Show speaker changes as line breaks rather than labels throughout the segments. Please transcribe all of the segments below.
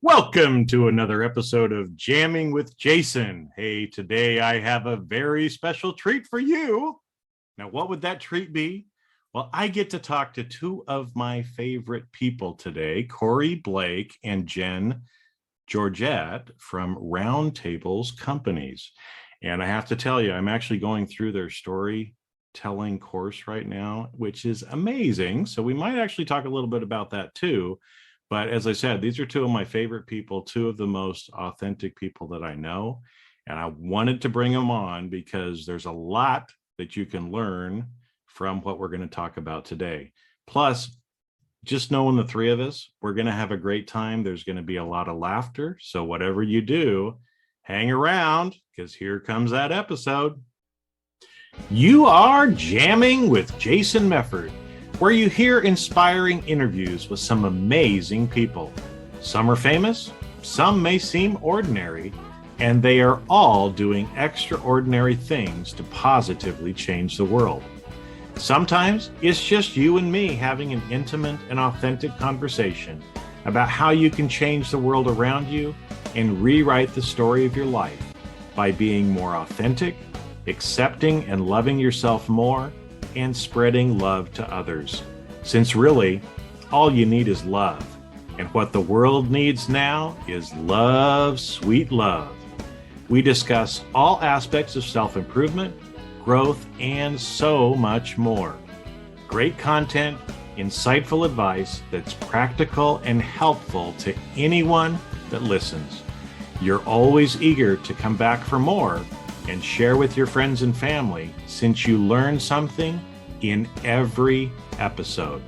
Welcome to another episode of Jamming with Jason. Hey, today I have a very special treat for you. Now, what would that treat be? Well, I get to talk to two of my favorite people today, Kari Blake and Gen Georget from Roundtable Companies. And I have to tell you, I'm actually going through their storytelling course right now, which is amazing. So we might actually talk a little bit about that too. But as I said, these are two of my favorite people, two of the most authentic people that I know. And I wanted to bring them on because there's a lot that you can learn from what we're going to talk about today. Plus, just knowing the three of us, we're going to have a great time. There's going to be a lot of laughter. So whatever you do, hang around because here comes that episode. You are jamming with Jason Mefford, where you hear inspiring interviews with some amazing people. Some are famous, some may seem ordinary, and they are all doing extraordinary things to positively change the world. Sometimes it's just you and me having an intimate and authentic conversation about how you can change the world around you and rewrite the story of your life by being more authentic, accepting and loving yourself more, and spreading love to others. Since really, all you need is love. And what the world needs now is love, sweet love. We discuss all aspects of self-improvement, growth, and so much more. Great content, insightful advice that's practical and helpful to anyone that listens. You're always eager to come back for more and share with your friends and family, since you learn something in every episode.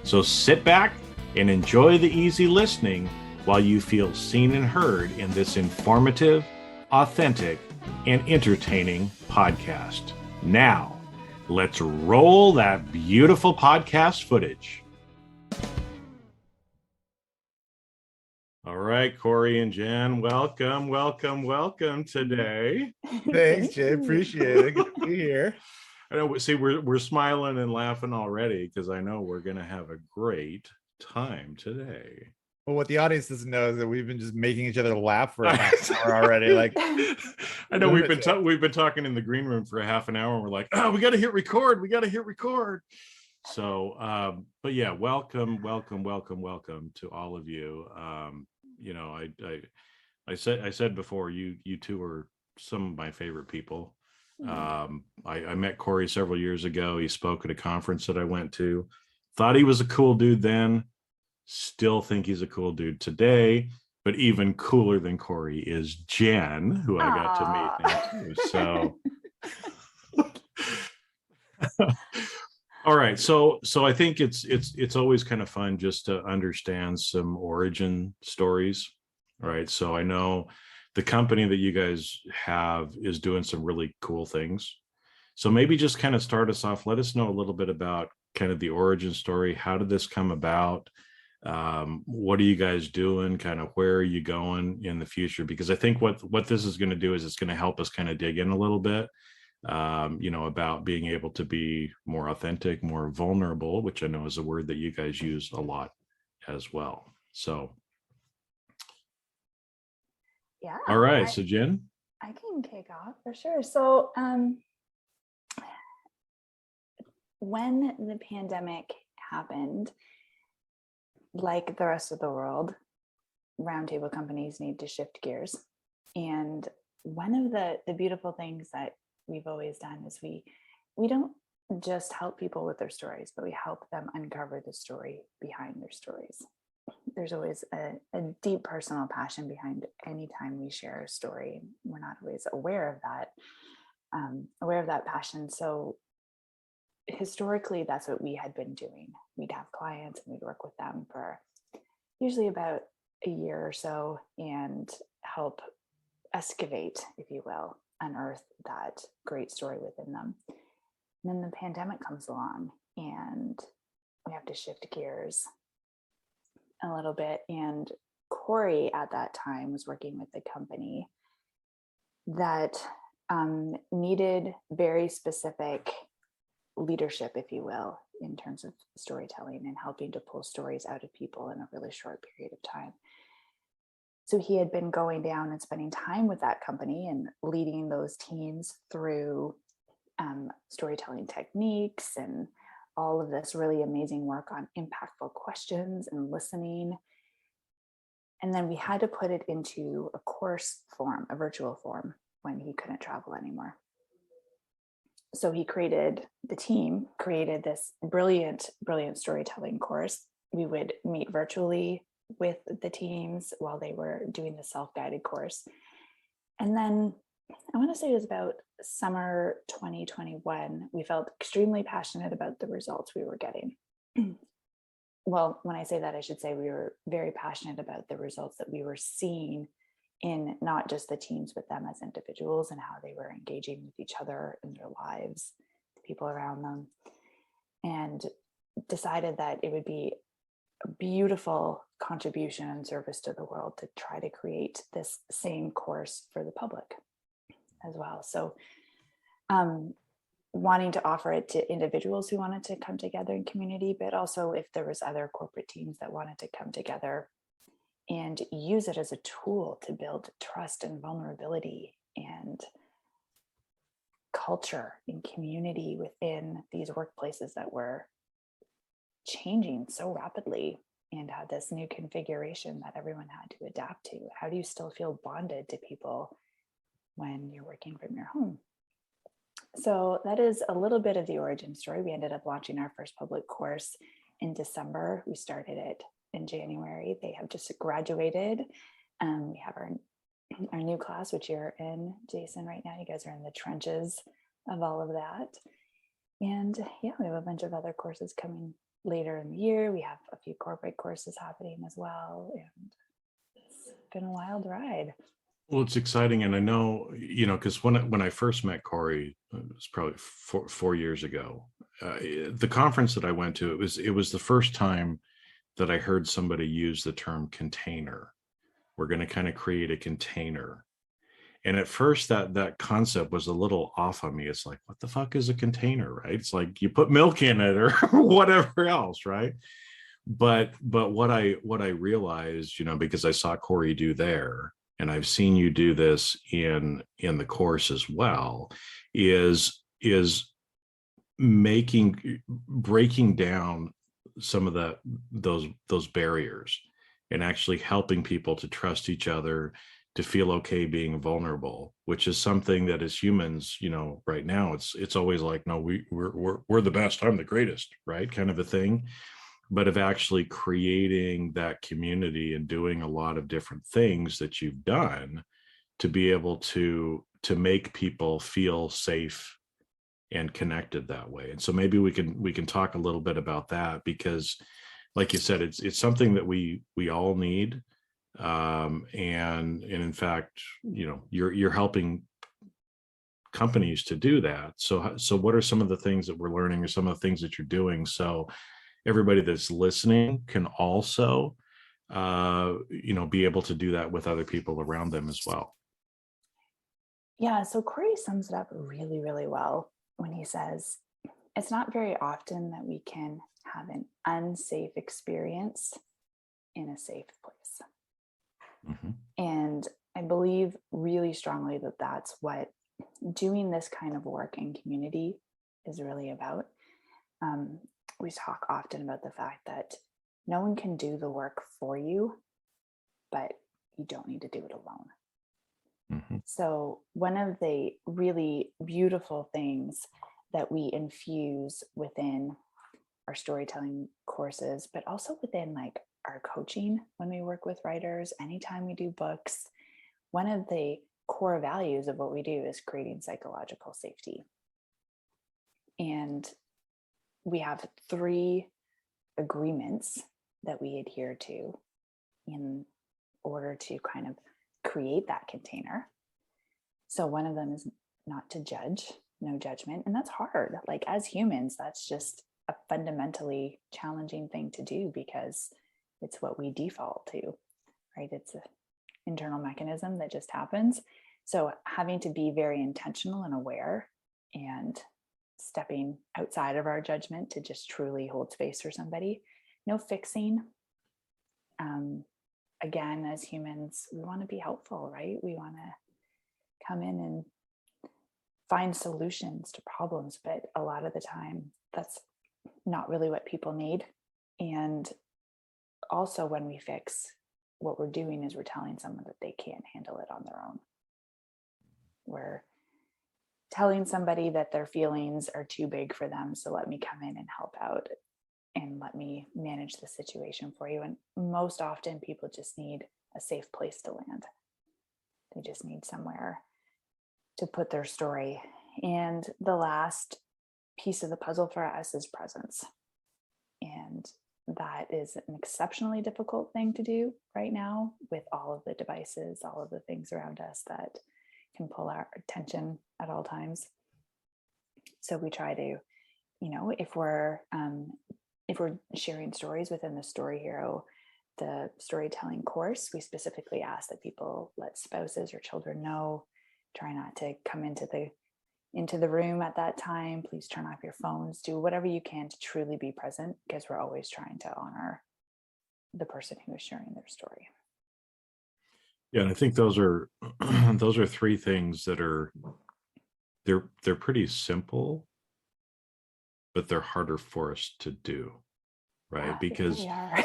So sit back and enjoy the easy listening while you feel seen and heard in this informative, authentic, and entertaining podcast. Now, let's roll that beautiful podcast footage. All right, Kari and Jen, welcome today.
Thanks, Jay. Appreciate it. Good to be here.
I know. See, we're smiling and laughing already because I know we're going to have a great time today.
Well, what the audience doesn't know is that we've been just making each other laugh for a half hour already. Like,
I know we've been talking in the green room for a half an hour, and we're like, oh, we got to hit record. So, but yeah, welcome to all of you. You know, I said before, you two are some of my favorite people. I met Kari several years ago. He spoke at a conference that I went to. Thought he was a cool dude then. Still think he's a cool dude today. But even cooler than Kari is Jen, who I got to meet. So, all right. So I think it's always kind of fun just to understand some origin stories, right? So I know the company that you guys have is doing some really cool things. So maybe just kind of start us off. Let us know a little bit about kind of the origin story. How did this come about? What are you guys doing? Kind of where are you going in the future? Because I think what this is going to do is it's going to help us kind of dig in a little bit, you know, about being able to be more authentic, more vulnerable, which I know is a word that you guys use a lot as well. So.
Yeah.
All right. So Jen?
I can kick off for sure. So when the pandemic happened, like the rest of the world, roundtable companies need to shift gears. And one of the beautiful things that we've always done is we don't just help people with their stories, but we help them uncover the story behind their stories. There's always a deep personal passion behind any time we share a story. We're not always aware of that passion. So historically, that's what we had been doing. We'd have clients and we'd work with them for usually about a year or so and help excavate, if you will, unearth that great story within them. And then the pandemic comes along and we have to shift gears a little bit. And Kari at that time was working with a company that needed very specific leadership, if you will, in terms of storytelling and helping to pull stories out of people in a really short period of time. So he had been going down and spending time with that company and leading those teams through storytelling techniques and all of this really amazing work on impactful questions and listening. And then we had to put it into a course form, a virtual form, when he couldn't travel anymore. So the team created this brilliant storytelling course. We would meet virtually with the teams while they were doing the self-guided course. And then I want to say it was about summer 2021, we felt extremely passionate about the results we were getting. Well, when I say that, I should say we were very passionate about the results that we were seeing in not just the teams, but them as individuals and how they were engaging with each other in their lives, the people around them, and decided that it would be a beautiful contribution and service to the world to try to create this same course for the public as well. So wanting to offer it to individuals who wanted to come together in community, but also if there was other corporate teams that wanted to come together and use it as a tool to build trust and vulnerability and culture and community within these workplaces that were changing so rapidly and had this new configuration that everyone had to adapt to. How do you still feel bonded to people when you're working from your home? So that is a little bit of the origin story. We ended up launching our first public course in December. We started it in January. They have just graduated. We have our new class, which you're in, Jason, right now. You guys are in the trenches of all of that. And yeah, we have a bunch of other courses coming later in the year. We have a few corporate courses happening as well. And it's been a wild ride.
Well, it's exciting. And I know, because when I first met Kari, it was probably four years ago, the conference that I went to, it was the first time that I heard somebody use the term container. We're going to kind of create a container. And at first that concept was a little off on me. It's like, what the fuck is a container, right? It's like you put milk in it or whatever else, right? But what I realized, because I saw Kari do there, and I've seen you do this in the course as well, is breaking down some of those barriers and actually helping people to trust each other, to feel okay being vulnerable, which is something that as humans, right now it's always like, no, we're the best, I'm the greatest, right? Kind of a thing. But of actually creating that community and doing a lot of different things that you've done to be able to make people feel safe and connected that way. And so maybe we can talk a little bit about that, because like you said, it's something that we all need. And in fact, you're helping companies to do that. So what are some of the things that we're learning, or some of the things that you're doing, so everybody that's listening can also be able to do that with other people around them as well?
Yeah, so Corey sums it up really, really well when he says, it's not very often that we can have an unsafe experience in a safe place. Mm-hmm. And I believe really strongly that that's what doing this kind of work in community is really about. We talk often about the fact that no one can do the work for you, but you don't need to do it alone. Mm-hmm. So one of the really beautiful things that we infuse within our storytelling courses, but also within like our coaching when we work with writers, anytime we do books, one of the core values of what we do is creating psychological safety. And we have 3 agreements that we adhere to in order to kind of create that container. So one of them is not to judge, no judgment. And that's hard. Like as humans, that's just a fundamentally challenging thing to do because it's what we default to, right? It's an internal mechanism that just happens. So having to be very intentional and aware and stepping outside of our judgment to just truly hold space for somebody, no fixing, again, as humans, we want to be helpful, right? We want to come in and find solutions to problems, but a lot of the time that's not really what people need. And also, when we fix, what we're doing is we're telling someone that they can't handle it on their own. We're telling somebody that their feelings are too big for them, so let me come in and help out and let me manage the situation for you. And most often people just need a safe place to land. They just need somewhere to put their story. And the last piece of the puzzle for us is presence. And that is an exceptionally difficult thing to do right now with all of the devices, all of the things around us that can pull our attention at all times. So we try to, if we're sharing stories within the Story Hero, the storytelling course, we specifically ask that people let spouses or children know. Try not to come into the room at that time. Please turn off your phones. Do whatever you can to truly be present, because we're always trying to honor the person who is sharing their story.
Yeah, and I think those are those are three things that are they're pretty simple, but they're harder for us to do, right?
Yeah,
because
they are.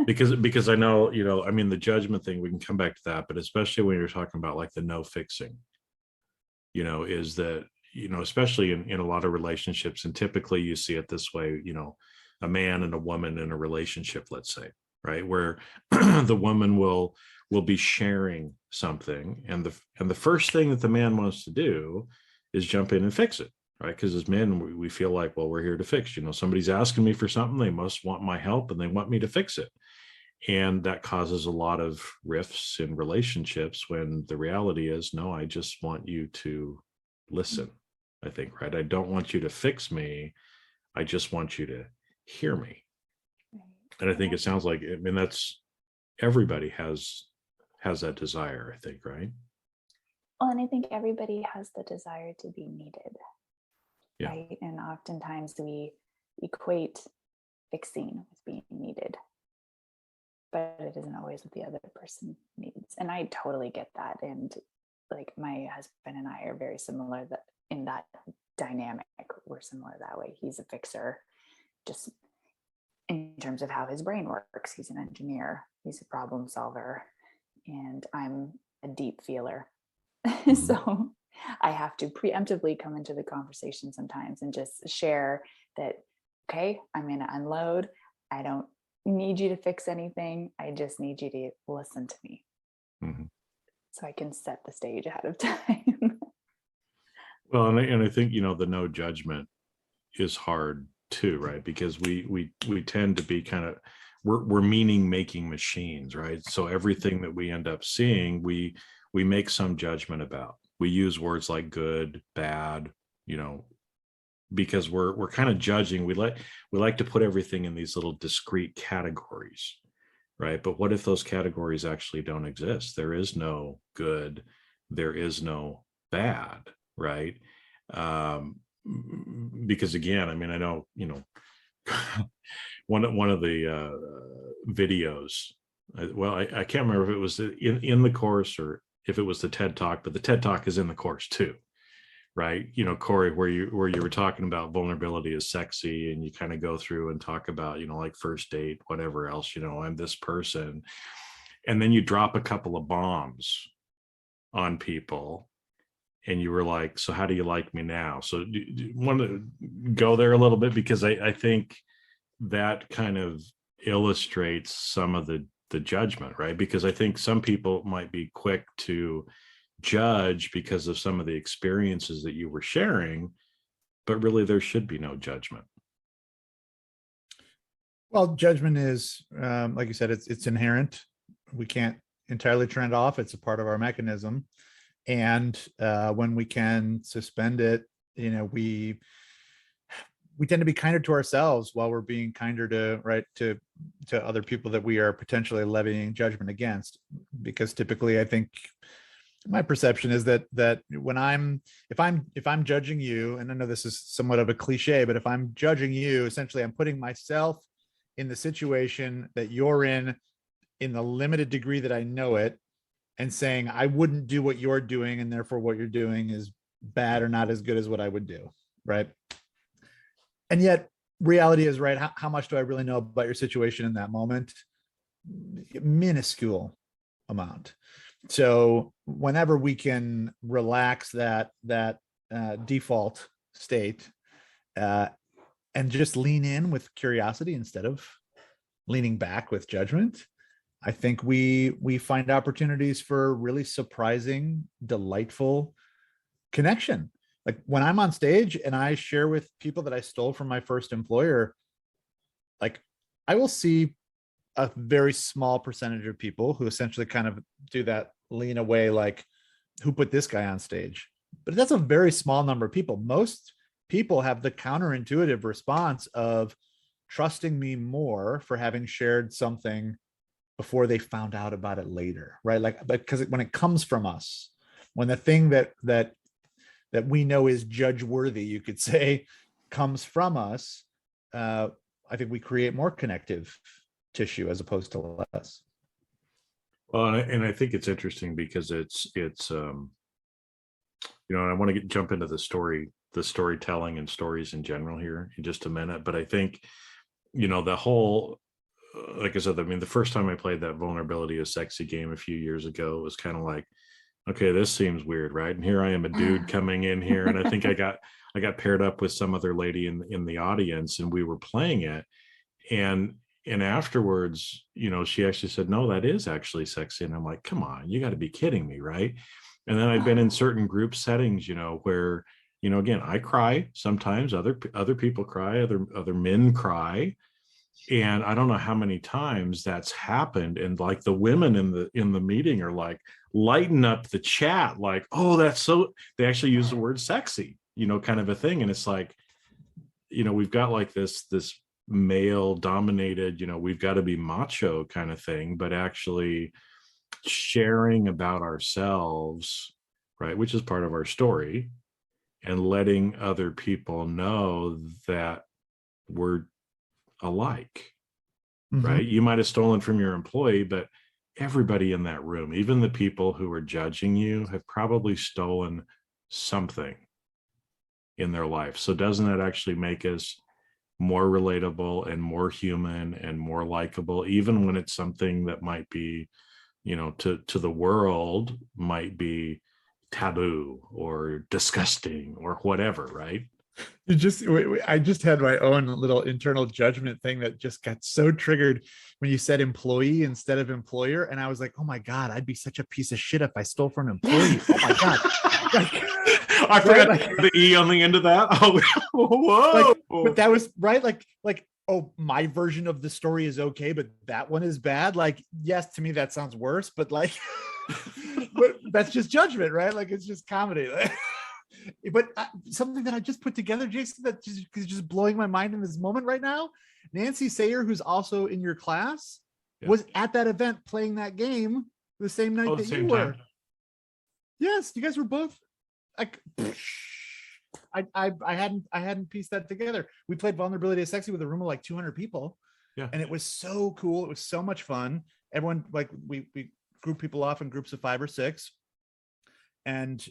because I know, I mean, the judgment thing, we can come back to that, but especially when you're talking about like the no fixing, is that, especially in a lot of relationships, and typically you see it this way, a man and a woman in a relationship, let's say, right, where the woman will be sharing something, and the first thing that the man wants to do is jump in and fix it, right? Because as men, we feel like, well, we're here to fix, somebody's asking me for something, they must want my help and they want me to fix it. And that causes a lot of rifts in relationships, when the reality is, no, I just want you to listen, I think, right? I don't want you to fix me. I just want you to hear me. And I think it sounds like, I mean, that's, everybody has that desire, I think, right?
Well, and I think everybody has the desire to be needed,
Yeah.
right? And oftentimes we equate fixing with being needed, but it isn't always what the other person needs. And I totally get that. And like, my husband and I are very similar that in that dynamic, we're similar that way. He's a fixer, just in terms of how his brain works. He's an engineer, he's a problem solver, and I'm a deep feeler. So I have to preemptively come into the conversation sometimes and just share that, okay, I'm going to unload. I don't need you to fix anything. I just need you to listen to me. So I can set the stage ahead of time.
Well, and I think, the no judgment is hard too, right? Because we tend to be kind of, we're meaning making machines, right? So everything that we end up seeing, we make some judgment about. We use words like good, bad, because we're kind of judging. We like to put everything in these little discrete categories, right? But what if those categories actually don't exist? There is no good, there is no bad, right? Because again, I mean, I know, one of the videos, I can't remember if it was in the course or if it was the TED Talk, but the TED Talk is in the course too, right? Cory, where you were talking about vulnerability is sexy, and you kind of go through and talk about, like first date, whatever else, I'm this person, and then you drop a couple of bombs on people, and you were like, so how do you like me now? So do you want to go there a little bit? Because I think that kind of illustrates some of the judgment, right? Because I think some people might be quick to judge because of some of the experiences that you were sharing, but really there should be no judgment.
Well, judgment is, like you said, it's inherent. We can't entirely turn it off. It's a part of our mechanism. And when we can suspend it, we tend to be kinder to ourselves while we're being kinder to other people that we are potentially levying judgment against. Because typically, I think my perception is that if I'm judging you, and I know this is somewhat of a cliche, but if I'm judging you, essentially I'm putting myself in the situation that you're in in the limited degree that I know it, and saying I wouldn't do what you're doing, and therefore what you're doing is bad or not as good as what I would do, right? And yet reality is, right, how much do I really know about your situation in that moment? Minuscule amount. So whenever we can relax that default state and just lean in with curiosity instead of leaning back with judgment, I think we find opportunities for really surprising, delightful connection. Like when I'm on stage and I share with people that I stole from my first employer, like I will see a very small percentage of people who essentially kind of do that lean away, like, who put this guy on stage? But that's a very small number of people. Most people have the counterintuitive response of trusting me more for having shared something before they found out about it later, right? Like, because when it comes from us, when the thing that we know is judge worthy, you could say, comes from us, I think we create more connective tissue as opposed to less.
Well, and I think it's interesting because it's and I want to jump into the storytelling and stories in general here in just a minute. But I think, the whole, like I said, I mean, the first time I played that vulnerability is sexy game a few years ago, it was kind of like, okay, this seems weird, right? And here I am, a dude coming in here, and I think I got paired up with some other lady in the audience, and we were playing it, and afterwards, she actually said, no, that is actually sexy. And I'm like, come on, you got to be kidding me, right? And then I've been in certain group settings, where, again, I cry sometimes, other people cry, other men cry. And I don't know how many times that's happened. And like the women in the meeting are like, lighten up the chat, like, oh, that's so, they actually use the word sexy, kind of a thing. And it's like, we've got like this male dominated, we've got to be macho kind of thing, but actually sharing about ourselves, right, which is part of our story, and letting other people know that we're alike. Mm-hmm. Right? You might have stolen from your employee, but everybody in that room, even the people who are judging you, have probably stolen something in their life. So doesn't that actually make us more relatable and more human and more likable, even when it's something that might be, to the world might be taboo or disgusting or whatever, right?
I just had my own little internal judgment thing that just got so triggered when you said employee instead of employer. And I was like, oh my God, I'd be such a piece of shit if I stole from an employee. Oh my God.
I forgot the E on the end of that. Oh, whoa.
But that was right. Like, oh, my version of the story is okay, but that one is bad. Like, yes, to me, that sounds worse, but like, but that's just judgment, right? Like, it's just comedy. But something that I just put together, Jason, that is just blowing my mind in this moment right now. Nancy Sayer, who's also in your class, was at that event playing that game the same night that you were. Yes, you guys were both. Like, I hadn't pieced that together. We played Vulnerability is Sexy with a room of like 200 people. Yeah, and it was so cool. It was so much fun. Everyone, like, we grouped people off in groups of 5 or 6. And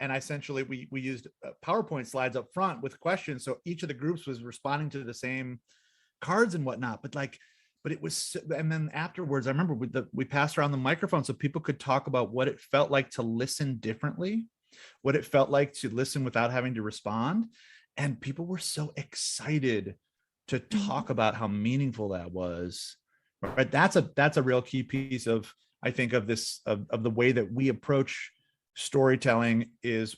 essentially we used PowerPoint slides up front with questions. So each of the groups was responding to the same cards and whatnot, but it was, and then afterwards, I remember we passed around the microphone so people could talk about what it felt like to listen differently, what it felt like to listen without having to respond. And people were so excited to talk about how meaningful that was, right? That's a real key piece of, I think, of this, of the way that we approach storytelling is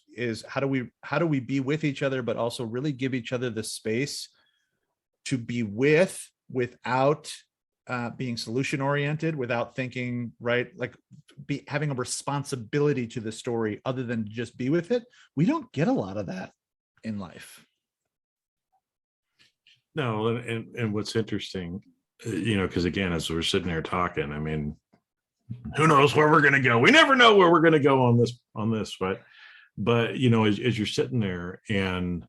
how do we be with each other, but also really give each other the space to be without being solution oriented, without thinking, right, like having a responsibility to the story other than just be with it. We don't get a lot of that in life.
No, and what's interesting, because again, as we're sitting there talking, I mean, who knows where we're going to go? We never know where we're going to go on this, right? But, as you're sitting there and,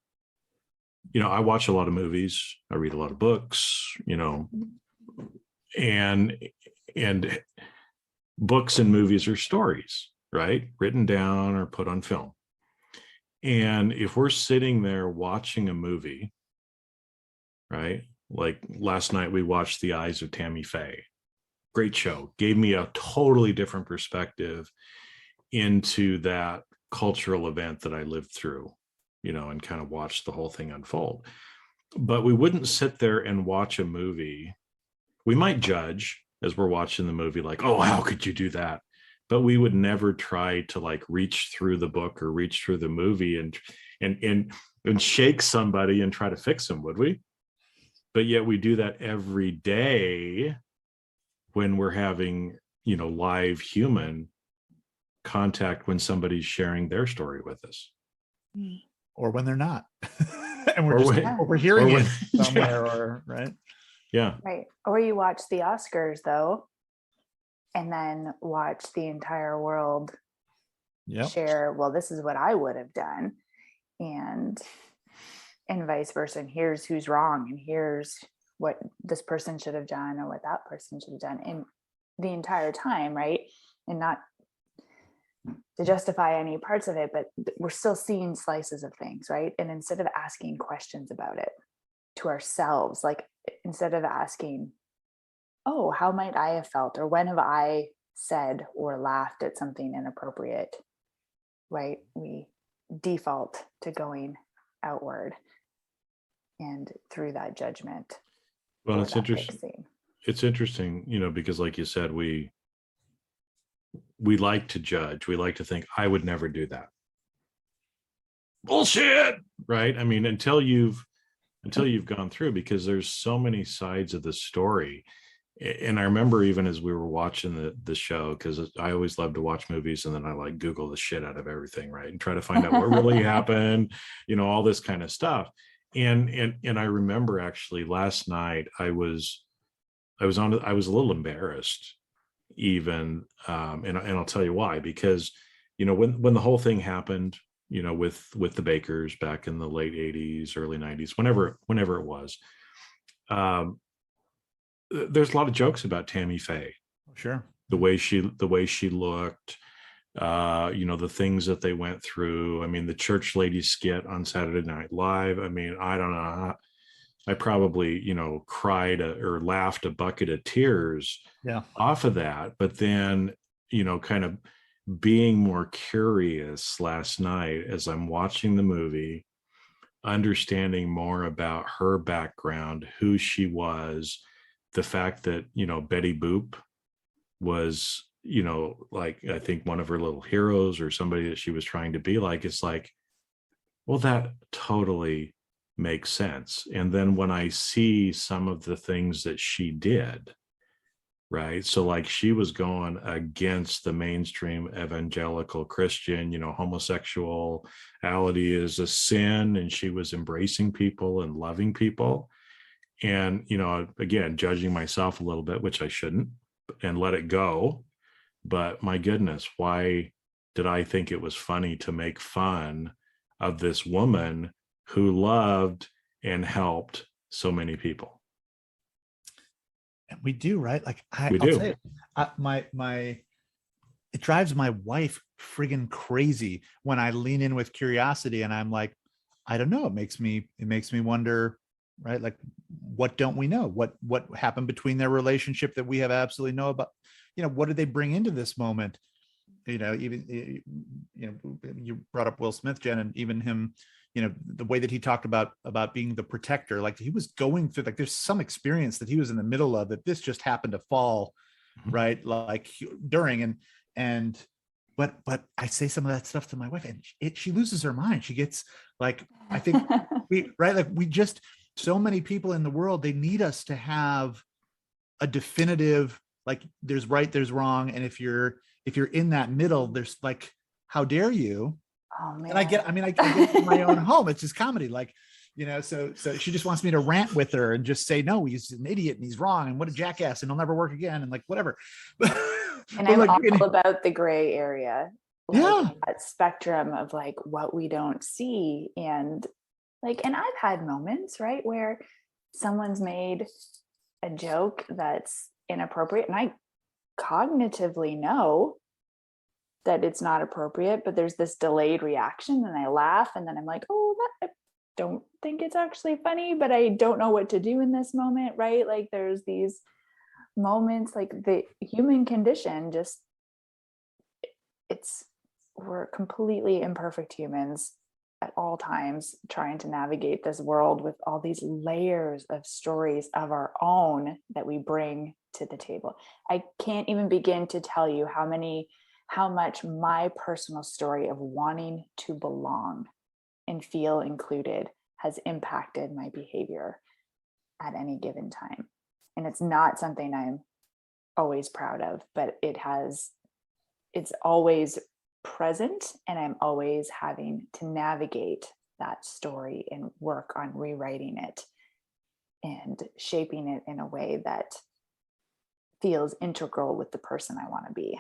I watch a lot of movies, I read a lot of books, and And books and movies are stories, right? Written down or put on film. And if we're sitting there watching a movie, right? Like last night we watched The Eyes of Tammy Faye. Great show. Gave me a totally different perspective into that cultural event that I lived through, and kind of watched the whole thing unfold. But we wouldn't sit there and watch a movie. We might judge as we're watching the movie, like, oh, how could you do that? But we would never try to like reach through the book or reach through the movie and shake somebody and try to fix them, would we? But yet we do that every day when we're having, live human contact, when somebody's sharing their story with us.
Or when they're not. And
Or
we're just
when-
overhearing
or when-
it somewhere, or right.
Yeah.
Right. Or you watch the Oscars though, and then watch the entire world
Yep.
share, well, this is what I would have done. And vice versa. And here's who's wrong. And here's what this person should have done or what that person should have done. And the entire time, right? And not to justify any parts of it, but we're still seeing slices of things, right? And instead of asking questions about it to ourselves, like instead of asking, oh, how might I have felt? Or when have I said or laughed at something inappropriate, right? We default to going outward and through that judgment.
Well,
or
it's
that
interesting.
fixing.
It's interesting, because like you said, we like to judge. We like to think, I would never do that. Bullshit, right? I mean, until you've gone through, because there's so many sides of the story. And I remember even as we were watching the show, because I always love to watch movies and then I like Google the shit out of everything, right? And try to find out what really happened, all this kind of stuff. And I remember actually last night I was a little embarrassed even, and I'll tell you why, because when the whole thing happened, with the Bakers back in the late 80s, early 90s, whenever it was, there's a lot of jokes about Tammy Faye.
Sure.
The way she looked, the things that they went through. I mean, the church lady skit on Saturday Night Live. I mean, I don't know. I probably, cried or laughed a bucket of tears off of that. But then, kind of being more curious last night as I'm watching the movie, understanding more about her background, who she was, the fact that, Betty Boop was, like, I think one of her little heroes or somebody that she was trying to be like, it's like, well, that totally makes sense. And then when I see some of the things that she did, right? So like she was going against the mainstream evangelical Christian, homosexuality is a sin, and she was embracing people and loving people. And, again, judging myself a little bit, which I shouldn't, and let it go. But my goodness, why did I think it was funny to make fun of this woman who loved and helped so many people?
And we do, right? Like
We
I'll
do.
tell you, it drives my wife friggin' crazy when I lean in with curiosity and I'm like, I don't know. It makes me wonder, right? Like, what don't we know? What happened between their relationship that we have absolutely know about? What did they bring into this moment? Even, you brought up Will Smith, Jen, and even him, the way that he talked about being the protector, like he was going through, like there's some experience that he was in the middle of that this just happened to fall, right? Like during but I say some of that stuff to my wife and she loses her mind. She gets like, I think so many people in the world, they need us to have a definitive, like there's right, there's wrong. And if you're in that middle, there's like, how dare you?
Oh man.
And I get it in my own home. It's just comedy. Like, so she just wants me to rant with her and just say, no, he's an idiot and he's wrong. And what a jackass and he'll never work again. And like, whatever.
And I'm all about the gray area.
Yeah.
That spectrum of like what we don't see. And I've had moments, right, where someone's made a joke that's inappropriate and cognitively know that it's not appropriate, but there's this delayed reaction, and I laugh, and then I'm like, oh, I don't think it's actually funny, but I don't know what to do in this moment, right? Like there's these moments, like the human condition, just we're completely imperfect humans at all times, trying to navigate this world with all these layers of stories of our own that we bring to the table. I can't even begin to tell you how much my personal story of wanting to belong and feel included has impacted my behavior at any given time. And it's not something I'm always proud of, but it's always present, and I'm always having to navigate that story and work on rewriting it and shaping it in a way that feels integral with the person I want to be.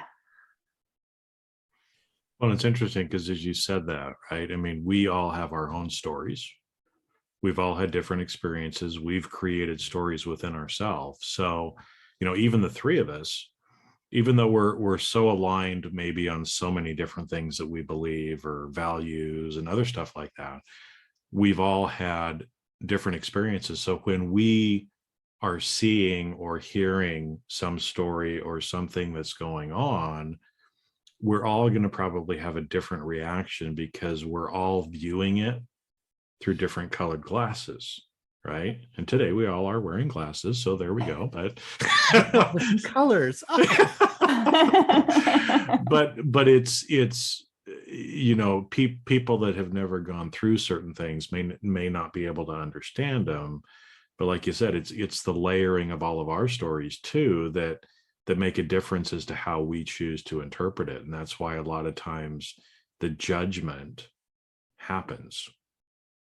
Well, it's interesting because as you said that, right? I mean, we all have our own stories. We've all had different experiences. We've created stories within ourselves. So, even the three of us, even though we're so aligned maybe on so many different things that we believe or values and other stuff like that, we've all had different experiences. So when we are seeing or hearing some story or something that's going on, we're all going to probably have a different reaction because we're all viewing it through different colored glasses, right? And today we all are wearing glasses, so there we go. But
different colors.
but it's people that have never gone through certain things may not be able to understand them. But like you said, it's the layering of all of our stories too that make a difference as to how we choose to interpret it. And that's why a lot of times the judgment happens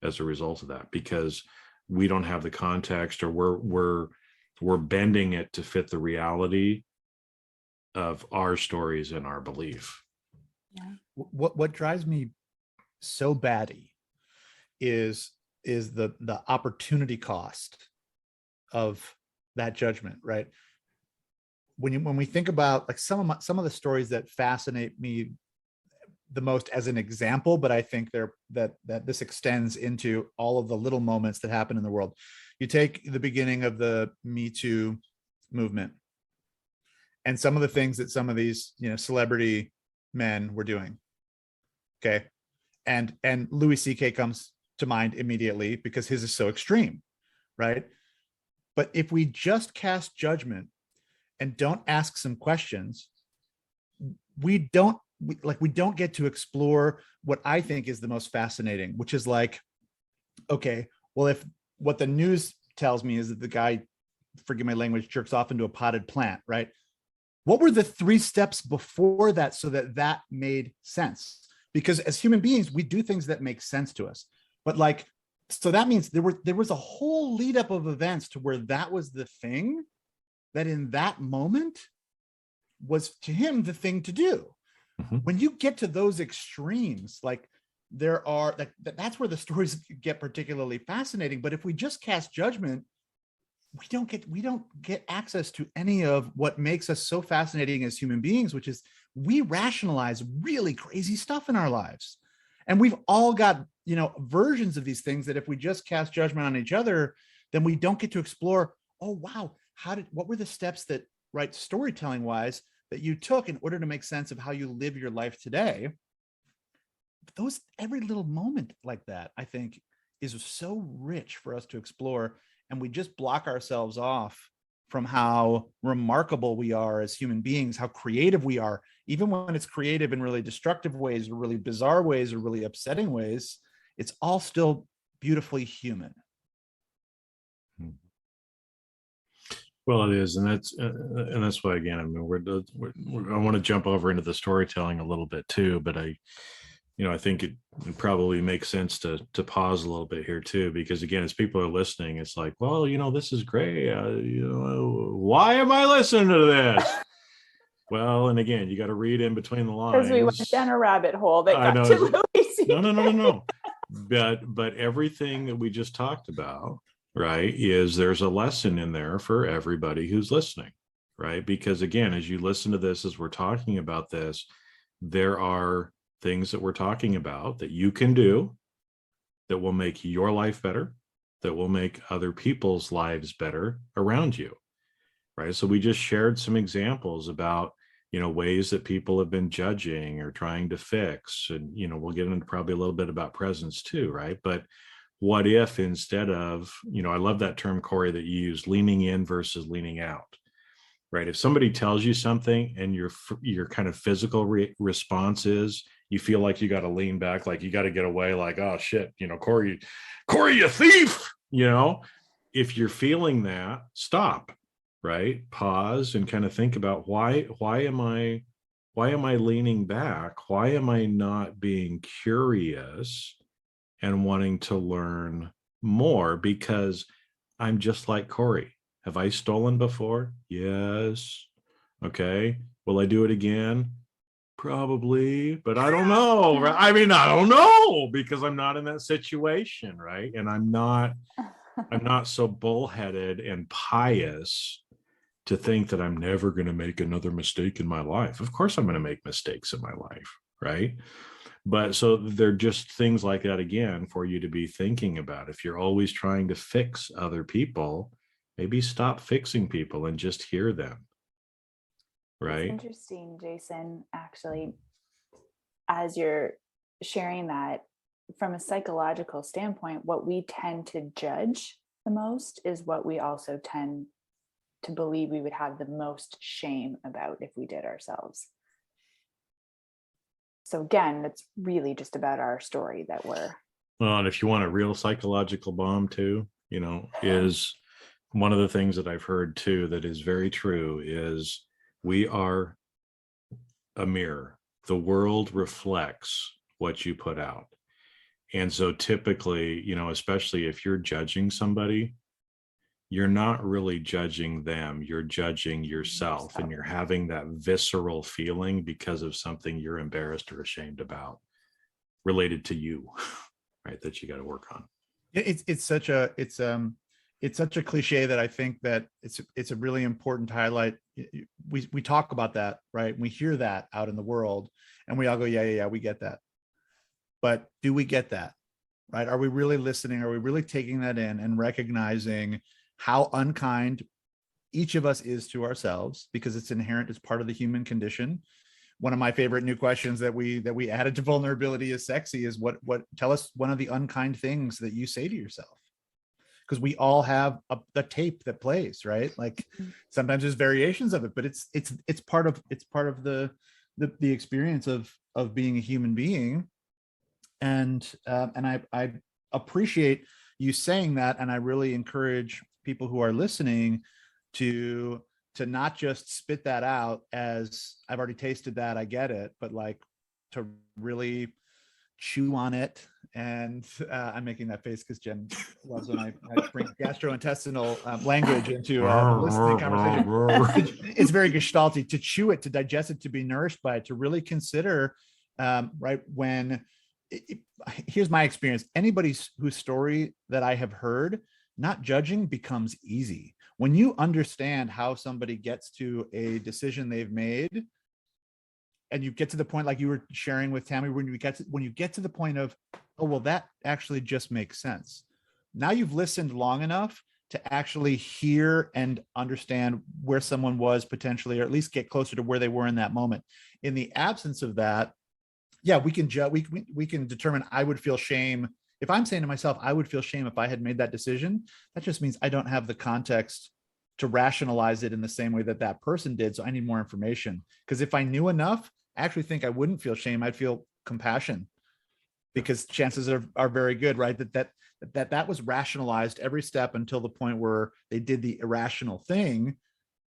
as a result of that, because we don't have the context, or we're bending it to fit the reality of our stories and our belief.
Yeah.
What drives me so batty is the opportunity cost of that judgment, right? When we think about like some of the stories that fascinate me the most as an example, but I think that this extends into all of the little moments that happen in the world. You take the beginning of the Me Too movement and some of the things that some of these celebrity men were doing. Okay. And Louis C.K. comes to mind immediately because his is so extreme, right? But if we just cast judgment and don't ask some questions, we don't get to explore what I think is the most fascinating, which is like, okay, well, if what the news tells me is that the guy, forgive my language, jerks off into a potted plant, right? What were the 3 steps before that so that made sense? Because as human beings, we do things that make sense to us. But like, so that means there was a whole lead up of events to where that was the thing that in that moment was to him the thing to do. Mm-hmm. When you get to those extremes, like that's where the stories get particularly fascinating. But if we just cast judgment, we don't get access to any of what makes us so fascinating as human beings, which is we rationalize really crazy stuff in our lives. And we've all got, versions of these things that if we just cast judgment on each other, then we don't get to explore, oh, wow, what were the steps that, right, storytelling wise, that you took in order to make sense of how you live your life today? Every little moment like that, I think, is so rich for us to explore. And we just block ourselves off from how remarkable we are as human beings, how creative we are, even when it's creative in really destructive ways or really bizarre ways or really upsetting ways. It's all still beautifully human.
Well, it is, and that's why, again, I mean, I want to jump over into the storytelling a little bit too, but I think it probably makes sense to pause a little bit here too, because again, as people are listening, it's like, well, this is great. Why am I listening to this? Well, and again, you got to read in between the lines.
Because we went down a rabbit hole that got to Louis C.K.
No. But everything that we just talked about, right, is there's a lesson in there for everybody who's listening, right? Because again, as you listen to this, as we're talking about this, there are things that we're talking about that you can do that will make your life better, that will make other people's lives better around you, right? So we just shared some examples about, ways that people have been judging or trying to fix. And, we'll get into probably a little bit about presence too, right? But what if instead of, I love that term, Corey, that you use, leaning in versus leaning out, right? If somebody tells you something and your kind of physical response is you feel like you got to lean back, like you got to get away, like, oh shit, Corey, you thief, if you're feeling that, stop, right? Pause and kind of think about why am I leaning back? Why am I not being curious and wanting to learn more? Because I'm just like Corey. Have I stolen before? Yes. Okay. Will I do it again? Probably, but I don't know. Right? I mean, I don't know because I'm not in that situation, right? And I'm not so bullheaded and pious to think that I'm never going to make another mistake in my life. Of course I'm going to make mistakes in my life, right? But so they're just things like that again for you to be thinking about. If you're always trying to fix other people, maybe stop fixing people and just hear them. Right.
It's interesting, Jason, actually, as you're sharing that, from a psychological standpoint, what we tend to judge the most is what we also tend to believe we would have the most shame about if we did ourselves. So again, it's really just about our story that we're.
Well, and if you want a real psychological bomb too, is one of the things that I've heard too that is very true is we are a mirror. The world reflects what you put out. And so typically, especially if you're judging somebody, you're not really judging them, you're judging yourself, and you're having that visceral feeling because of something you're embarrassed or ashamed about related to you, right? That you got to work on.
It's such a cliche that I think that it's a really important to highlight. We talk about that, right? We hear that out in the world and we all go, yeah, we get that. But do we get that, right? Are we really listening? Are we really taking that in and recognizing how unkind each of us is to ourselves? Because it's inherent, it's part of the human condition. One of my favorite new questions that we added to Vulnerability is Sexy is what tell us one of the unkind things that you say to yourself. Because we all have a tape that plays, right? Like sometimes there's variations of it, but it's part of the experience of being a human being. And I appreciate you saying that, and I really encourage people who are listening to not just spit that out as I've already tasted that, I get it, but like to really chew on it. And I'm making that face because Jen loves when I bring gastrointestinal language into a listening conversation. It's very gestalty, to chew it, to digest it, to be nourished by it, to really consider, right, when here's my experience. Anybody whose story that I have heard, not judging becomes easy. When you understand how somebody gets to a decision they've made, and you get to the point, like you were sharing with Tammy, when you get to the point of, oh, well, that actually just makes sense. Now you've listened long enough to actually hear and understand where someone was potentially, or at least get closer to where they were in that moment. In the absence of that, yeah, we can determine I would feel shame. If I'm saying to myself, I would feel shame if I had made that decision, that just means I don't have the context to rationalize it in the same way that person did. So I need more information. Because if I knew enough, I actually think I wouldn't feel shame. I'd feel compassion, because chances are very good, right? That was rationalized every step until the point where they did the irrational thing,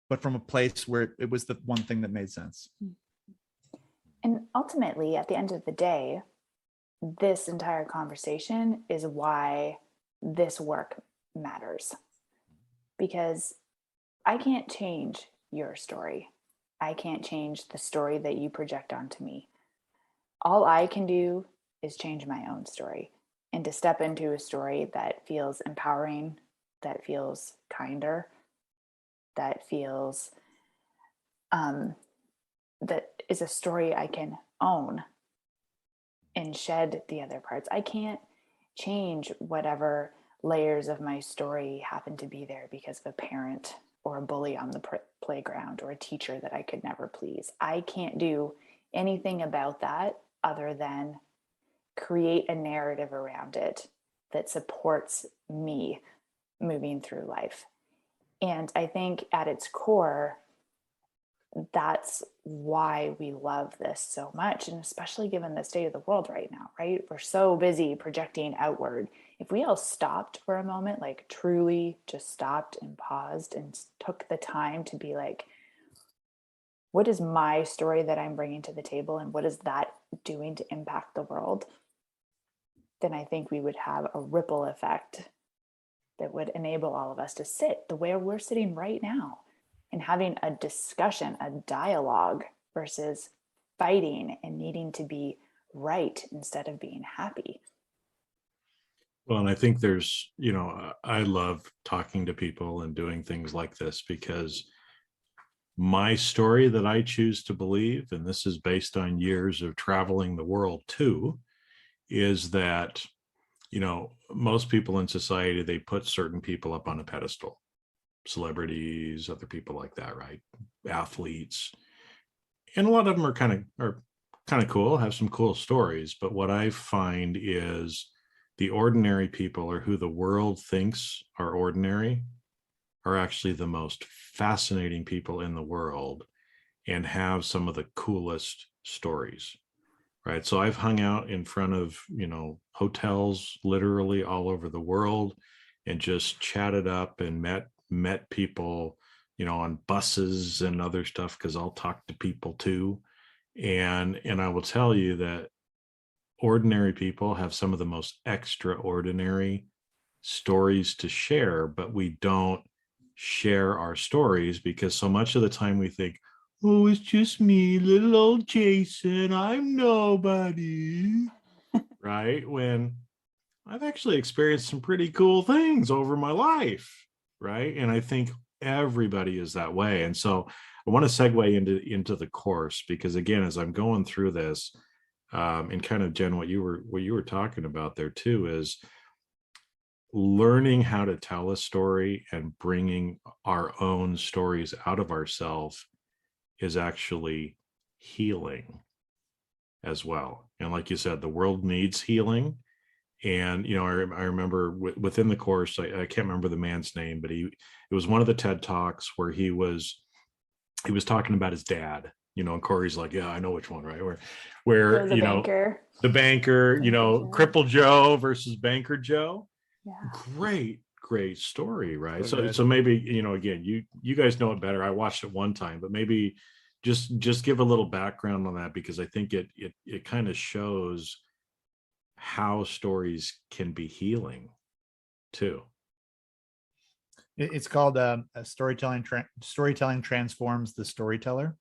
but from a place where it was the one thing that made sense.
And ultimately, at the end of the day, this entire conversation is why this work matters. Because I can't change your story. I can't change the story that you project onto me. All I can do is change my own story, and to step into a story that feels empowering, that feels kinder, that feels that is a story I can own and shed the other parts. I can't change whatever layers of my story happen to be there because of a parent or a bully on the playground or a teacher that I could never please. I can't do anything about that other than create a narrative around it that supports me moving through life. And I think at its core, that's why we love this so much. And especially given the state of the world right now, right? We're so busy projecting outward. If we all stopped for a moment, like truly just stopped and paused and took the time to be like, what is my story that I'm bringing to the table? And what is that doing to impact the world? Then I think we would have a ripple effect that would enable all of us to sit the way we're sitting right now and having a discussion, a dialogue versus fighting and needing to be right instead of being happy.
Well, and I think there's, I love talking to people and doing things like this because my story that I choose to believe, and this is based on years of traveling the world too, is that, most people in society, they put certain people up on a pedestal, celebrities, other people like that, right? Athletes. And a lot of them are kind of cool, have some cool stories. But what I find is the ordinary people, or who the world thinks are ordinary, are actually the most fascinating people in the world and have some of the coolest stories, right? So I've hung out in front of, hotels literally all over the world and just chatted up and met people, on buses and other stuff, because I'll talk to people too. And I will tell you that ordinary people have some of the most extraordinary stories to share, but we don't share our stories because so much of the time we think, oh, it's just me, little old Jason, I'm nobody, right? When I've actually experienced some pretty cool things over my life, right? And I think everybody is that way. And so I want to segue into the course, because again, as I'm going through this, and kind of Jen, what you were talking about there too, is learning how to tell a story and bringing our own stories out of ourselves is actually healing as well. And like you said, the world needs healing. And, I remember within the course, I can't remember the man's name, but it was one of the TED Talks where he was talking about his dad, and Corey's like, yeah, I know which one, right? Where,
the banker,
Cripple Joe versus Banker Joe.
Yeah.
Great story, right?
So
So maybe, again, you guys know it better. I watched it one time, but maybe just give a little background on that, because I think it kind of shows how stories can be healing too.
It's called storytelling transforms the storyteller.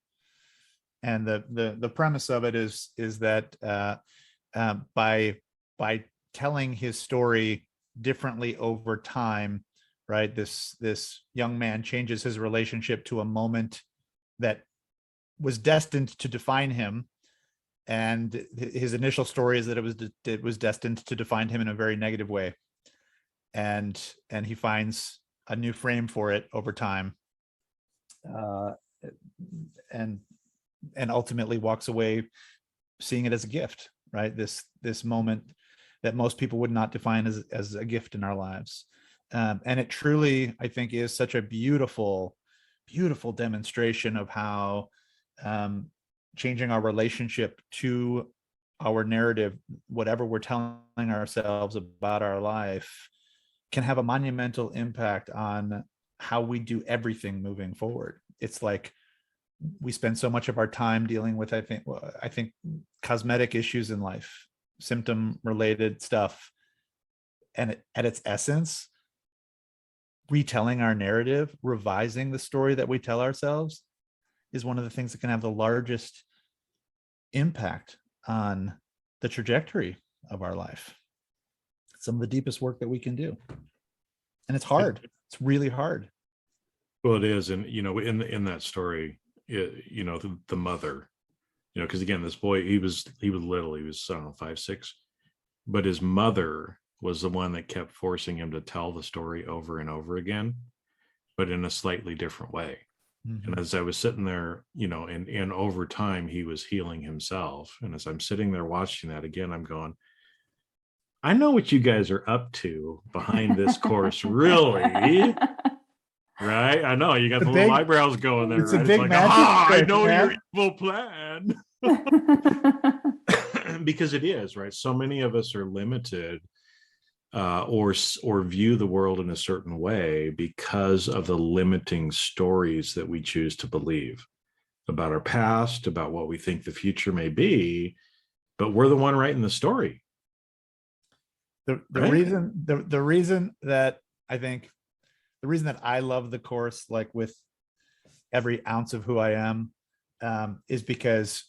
And the premise of it is that by telling his story differently over time, right? This young man changes his relationship to a moment that was destined to define him. And his initial story is that it was destined to define him in a very negative way. And he finds a new frame for it over time. And ultimately walks away seeing it as a gift, right? This moment that most people would not define as a gift in our lives. And it truly, I think, is such a beautiful, beautiful demonstration of how changing our relationship to our narrative, whatever we're telling ourselves about our life, can have a monumental impact on how we do everything moving forward. It's like we spend so much of our time dealing with, I think cosmetic issues in life, symptom related stuff. And at its essence, retelling our narrative, revising the story that we tell ourselves, is one of the things that can have the largest impact on the trajectory of our life. It's some of the deepest work that we can do. And it's hard. It's really hard.
Well, it is. And, in that story, the mother, because again, this boy, he was little, he was, I don't know, 5, 6, but his mother was the one that kept forcing him to tell the story over and over again, but in a slightly different way.
Mm-hmm.
And as I was sitting there, and over time he was healing himself. And as I'm sitting there watching that again, I'm going, I know what you guys are up to behind this course, really. Right? I know you got the little eyebrows going there,
it's
right?
A big
it's like,
I
know your evil plan. Because it is, right? So many of us are limited or view the world in a certain way because of the limiting stories that we choose to believe about our past, about what we think the future may be, but we're the one writing the story.
The
right?
reason that I love the course, like with every ounce of who I am, is because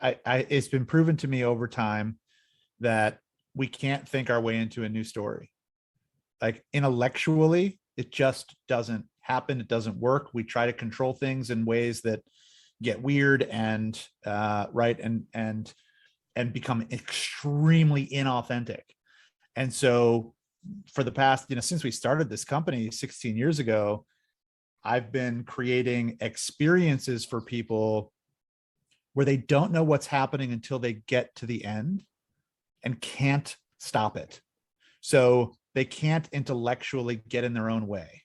it's been proven to me over time that we can't think our way into a new story. Like intellectually, it just doesn't happen. It doesn't work. We try to control things in ways that get weird and and become extremely inauthentic. And so for the past, since we started this company 16 years ago, I've been creating experiences for people where they don't know what's happening until they get to the end and can't stop it. So they can't intellectually get in their own way.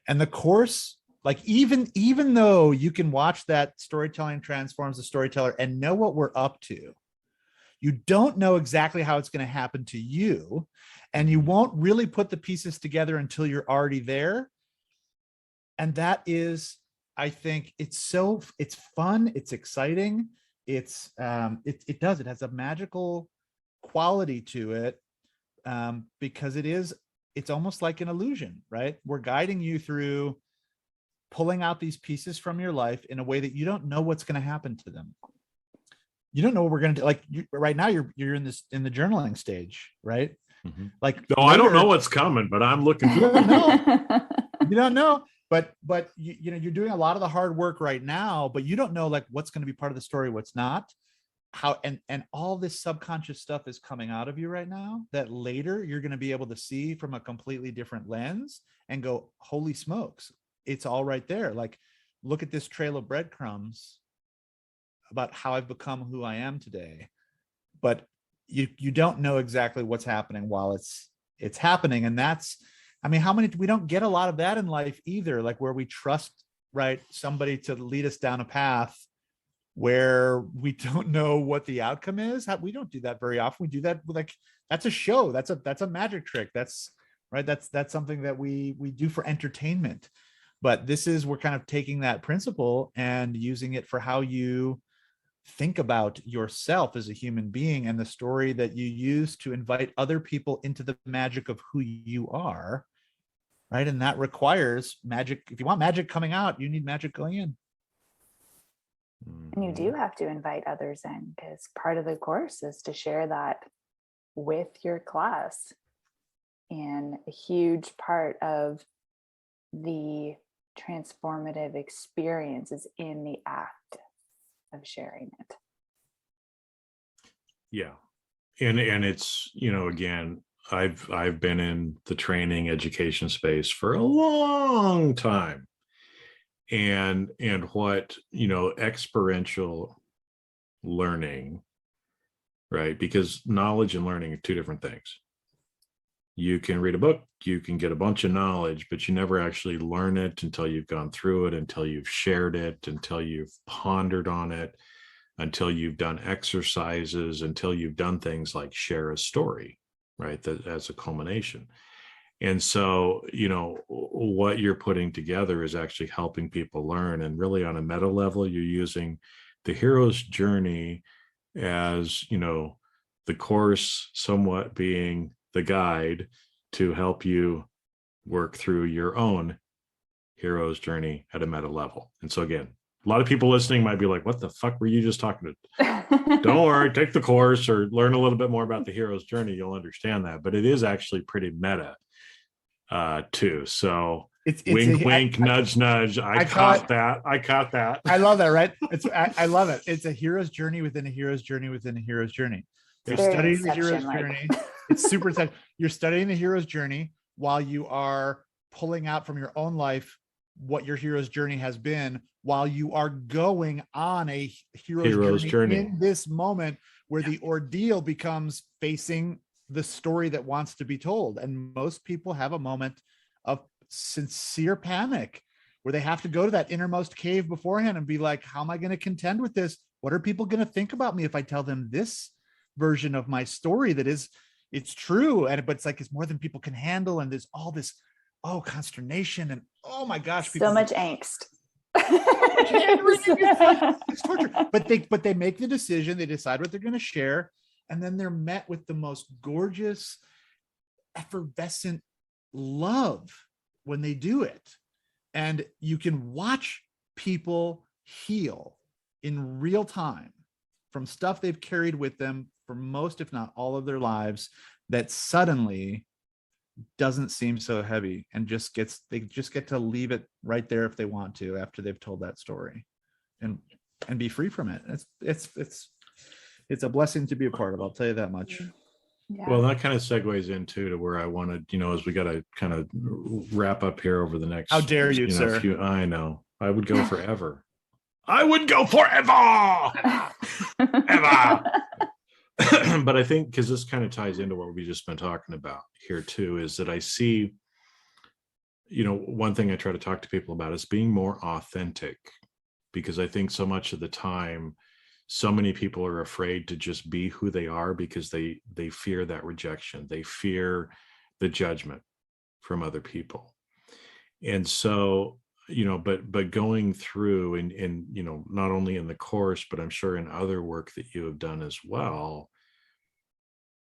And the course, like even though you can watch that Storytelling Transforms the Storyteller and know what we're up to, you don't know exactly how it's going to happen to you. And you won't really put the pieces together until you're already there. And that is, I think it's fun. It's exciting. It has a magical quality to it, because it's almost like an illusion, right? We're guiding you through pulling out these pieces from your life in a way that you don't know what's going to happen to them. You don't know what we're going to do. Like right now you're in the journaling stage, right?
Mm-hmm.
Like,
I don't know what's coming, but I'm looking.
You don't know, but you're doing a lot of the hard work right now, but you don't know like what's going to be part of the story, what's not, how, and all this subconscious stuff is coming out of you right now that later you're going to be able to see from a completely different lens and go, holy smokes, it's all right there. Like, look at this trail of breadcrumbs about how I've become who I am today. But you don't know exactly what's happening while it's happening. And that's, we don't get a lot of that in life either, like where we trust, right, somebody to lead us down a path where we don't know what the outcome is. We don't do that very often. We do that with, like, that's a show. That's a magic trick. That's right. That's something that we do for entertainment. But we're kind of taking that principle and using it for how you think about yourself as a human being and the story that you use to invite other people into the magic of who you are. Right. And that requires magic. If you want magic coming out, you need magic going in.
And you do have to invite others in, because part of the course is to share that with your class. And a huge part of the transformative experience is in the act of sharing it.
Yeah. And it's, again, I've been in the training education space for a long time. And what, experiential learning, right? Because knowledge and learning are two different things. You can read a book, you can get a bunch of knowledge, but you never actually learn it until you've gone through it, until you've shared it, until you've pondered on it, until you've done exercises, until you've done things like share a story, right? That as a culmination. And so, what you're putting together is actually helping people learn. And really on a meta level, you're using the hero's journey as, the course somewhat being the guide to help you work through your own hero's journey at a meta level. And so again, a lot of people listening might be like, what the fuck were you just talking to? Don't worry, take the course or learn a little bit more about the hero's journey. You'll understand that. But it is actually pretty meta too. So Wink, wink, nudge, nudge. I caught that.
I love that, right? I love it. It's a hero's journey within a hero's journey within a hero's journey. You're studying the hero's journey. It's super exciting. You're studying the hero's journey while you are pulling out from your own life what your hero's journey has been, while you are going on a hero's journey in this moment where the ordeal becomes facing the story that wants to be told. And most people have a moment of sincere panic where they have to go to that innermost cave beforehand and be like, how am I going to contend with this? What are people going to think about me if I tell them this version of my story that is, it's true, and but it's like it's more than people can handle, and there's all this consternation, and oh my gosh,
so much angst.
It's torture. But they make the decision, they decide what they're going to share, and then they're met with the most gorgeous, effervescent love when they do it. And you can watch people heal in real time from stuff they've carried with them for most, if not all of their lives, that suddenly doesn't seem so heavy and they just get to leave it right there if they want to after they've told that story and be free from it. It's a blessing to be a part of, I'll tell you that much.
Yeah.
Well, that kind of segues into to where I wanted, as we got to kind of wrap up here over the next.
How dare you, sir?
I know. I would go forever. I would go forever. Ever. But I think, because this kind of ties into what we've just been talking about here too, is that I see, one thing I try to talk to people about is being more authentic, because I think so much of the time, so many people are afraid to just be who they are because they fear that rejection. They fear the judgment from other people. And so, but going through and not only in the course, but I'm sure in other work that you have done as well,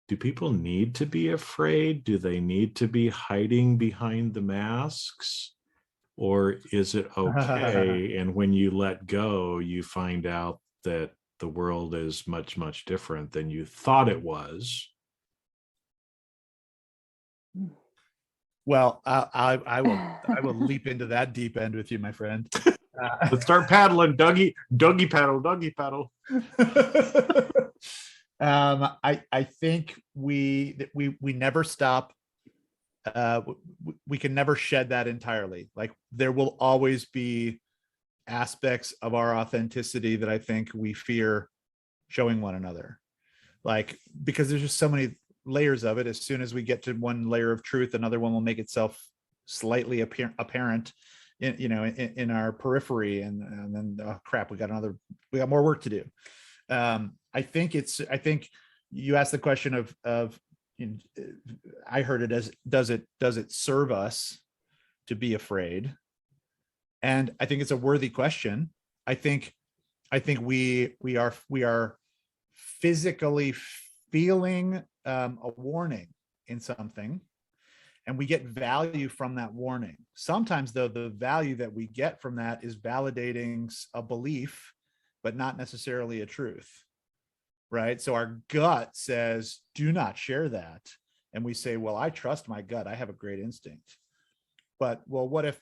do people need to be afraid? Do they need to be hiding behind the masks? Or is it okay? And when you let go, you find out that the world is much, much different than you thought it was.
Well, I will leap into that deep end with you, my friend.
Let's start paddling, doggy paddle.
I think we never stop. We can never shed that entirely. Like, there will always be aspects of our authenticity that I think we fear showing one another, like, because there's just so many layers of it. As soon as we get to one layer of truth, another one will make itself slightly apparent in our periphery, and then oh crap, we got more work to do. I think you asked the question of I heard it as, does it serve us to be afraid? And I think it's a worthy question. I think we are physically feeling a warning in something, and we get value from that warning. Sometimes, though, the value that we get from that is validating a belief, but not necessarily a truth, right? So our gut says, do not share that. And we say, well, I trust my gut. I have a great instinct. But, well, what if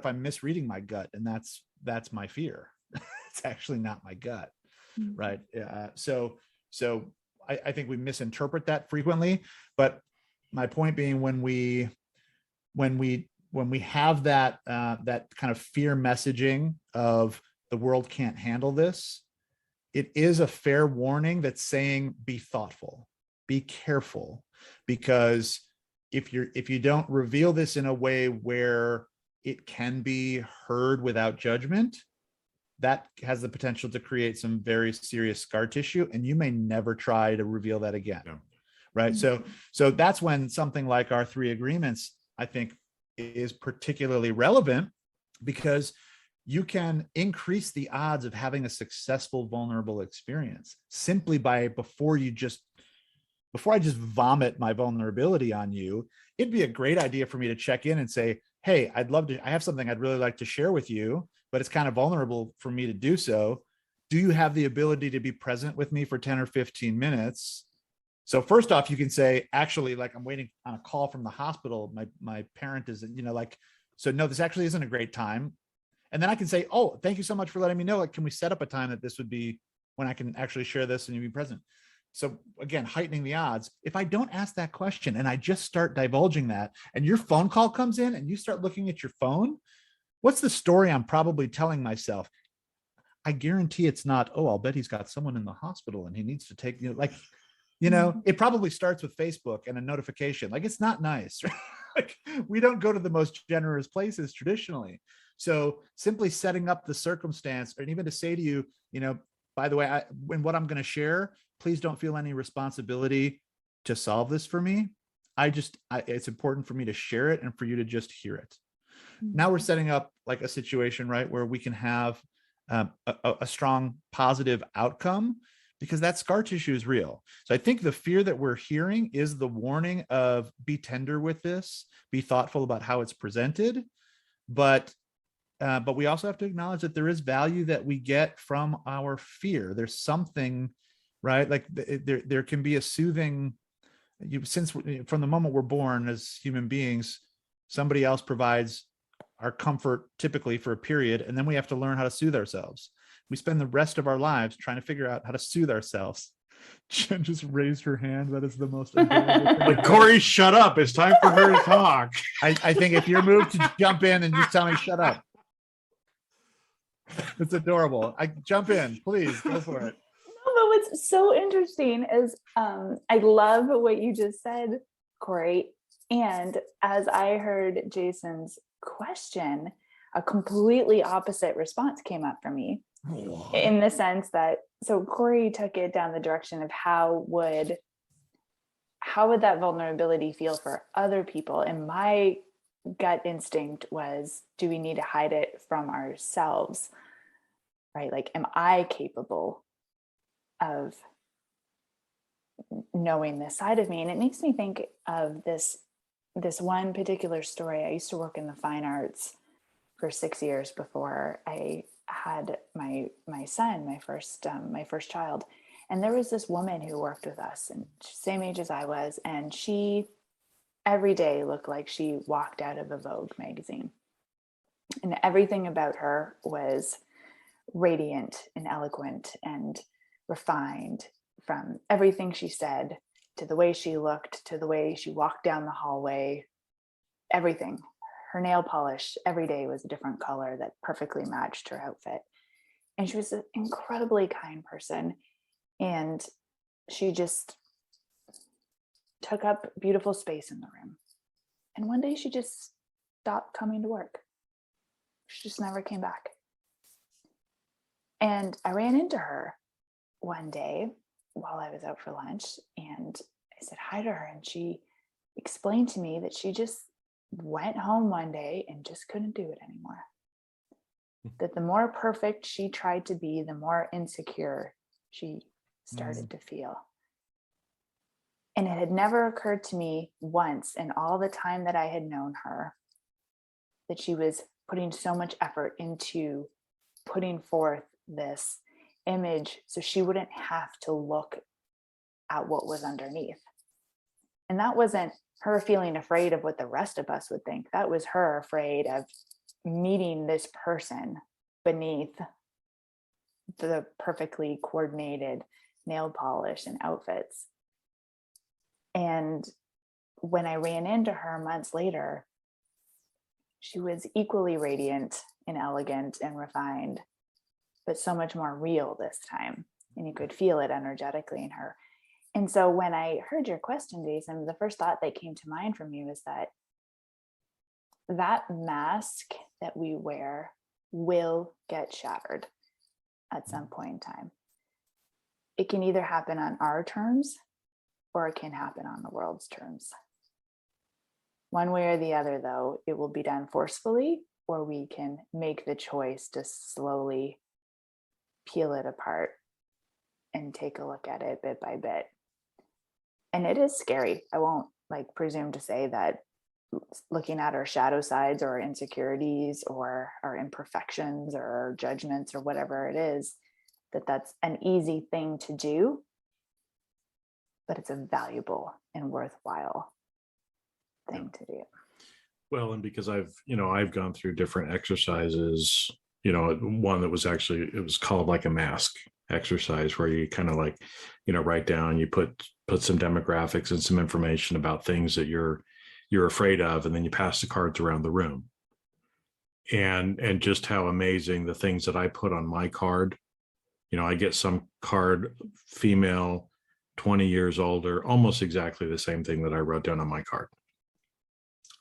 I'm misreading my gut, and that's my fear? It's actually not my gut, right? So I think we misinterpret that frequently. But my point being, when we have that kind of fear messaging of the world can't handle this, it is a fair warning that's saying, be thoughtful, be careful, because if you don't reveal this in a way where it can be heard without judgment, that has the potential to create some very serious scar tissue, and you may never try to reveal that again. Yeah. Right. So that's when something like our 3 agreements, I think, is particularly relevant, because you can increase the odds of having a successful vulnerable experience simply by, before I just vomit my vulnerability on you, it'd be a great idea for me to check in and say, hey, I have something I'd really like to share with you, but it's kind of vulnerable for me to do so. Do you have the ability to be present with me for 10 or 15 minutes? So first off, you can say, actually, like, I'm waiting on a call from the hospital. My parent is, So no, this actually isn't a great time. And then I can say, oh, thank you so much for letting me know. Like, can we set up a time that this would be when I can actually share this and you be present? So again, heightening the odds. If I don't ask that question and I just start divulging that, and your phone call comes in and you start looking at your phone, what's the story I'm probably telling myself? I guarantee it's not, oh, I'll bet he's got someone in the hospital and he needs to take, it probably starts with Facebook and a notification. Like, it's not nice. Right? Like, we don't go to the most generous places traditionally. So simply setting up the circumstance, and even to say to you, by the way, when what I'm going to share, please don't feel any responsibility to solve this for me. It's important for me to share it and for you to just hear it. Now we're setting up like a situation, right, where we can have a strong positive outcome, because that scar tissue is real. So I think the fear that we're hearing is the warning of be tender with this, be thoughtful about how it's presented, but we also have to acknowledge that there is value that we get from our fear. There's something, right? Like there can be a soothing. Since from the moment we're born as human beings, somebody else provides our comfort typically for a period, and then we have to learn how to soothe ourselves. We spend the rest of our lives trying to figure out how to soothe ourselves. Jen just raised her hand. That is the most adorable thing.
Like, Cory, shut up. It's time for her to talk.
I think if you're moved to jump in and just tell me, shut up. It's adorable. I jump in, please go for it.
No, but what's so interesting is I love what you just said, Cory. And as I heard Jason's question, a completely opposite response came up for me. In the sense that, so Cory took it down the direction of how would that vulnerability feel for other people? And my gut instinct was, do we need to hide it from ourselves? Right? Like, am I capable of knowing this side of me? And it makes me think of this one particular story. I used to work in the fine arts for 6 years before I had my son, my first child. And there was this woman who worked with us, and same age as I was, and she every day looked like she walked out of a Vogue magazine. And everything about her was radiant and eloquent and refined, from everything she said to the way she looked to the way she walked down the hallway. Everything. Her nail polish every day was a different color that perfectly matched her outfit. And she was an incredibly kind person. And she just took up beautiful space in the room. And one day she just stopped coming to work. She just never came back. And I ran into her one day while I was out for lunch, and I said hi to her, and she explained to me that she just went home one day and just couldn't do it anymore. That the more perfect she tried to be, the more insecure she started to feel. And it had never occurred to me once in all the time that I had known her that she was putting so much effort into putting forth this image so she wouldn't have to look at what was underneath. And that wasn't her feeling afraid of what the rest of us would think. That was her afraid of meeting this person beneath the perfectly coordinated nail polish and outfits. And when I ran into her months later, she was equally radiant and elegant and refined, but so much more real this time. And you could feel it energetically in her. And so when I heard your question, Jason, the first thought that came to mind for me was that mask that we wear will get shattered at some point in time. It can either happen on our terms or it can happen on the world's terms. One way or the other, though, it will be done forcefully, or we can make the choice to slowly peel it apart and take a look at it bit by bit. And it is scary. I won't presume to say that looking at our shadow sides or our insecurities or our imperfections or our judgments or whatever it is, that's an easy thing to do, but it's a valuable and worthwhile thing to do.
Well, and because I've gone through different exercises, one that was actually, it was called like a mask exercise, where you kind of like, write down, you put some demographics and some information about things that you're afraid of, and then you pass the cards around the room. And just how amazing the things that I put on my card. I get some card, female, 20 years older, almost exactly the same thing that I wrote down on my card.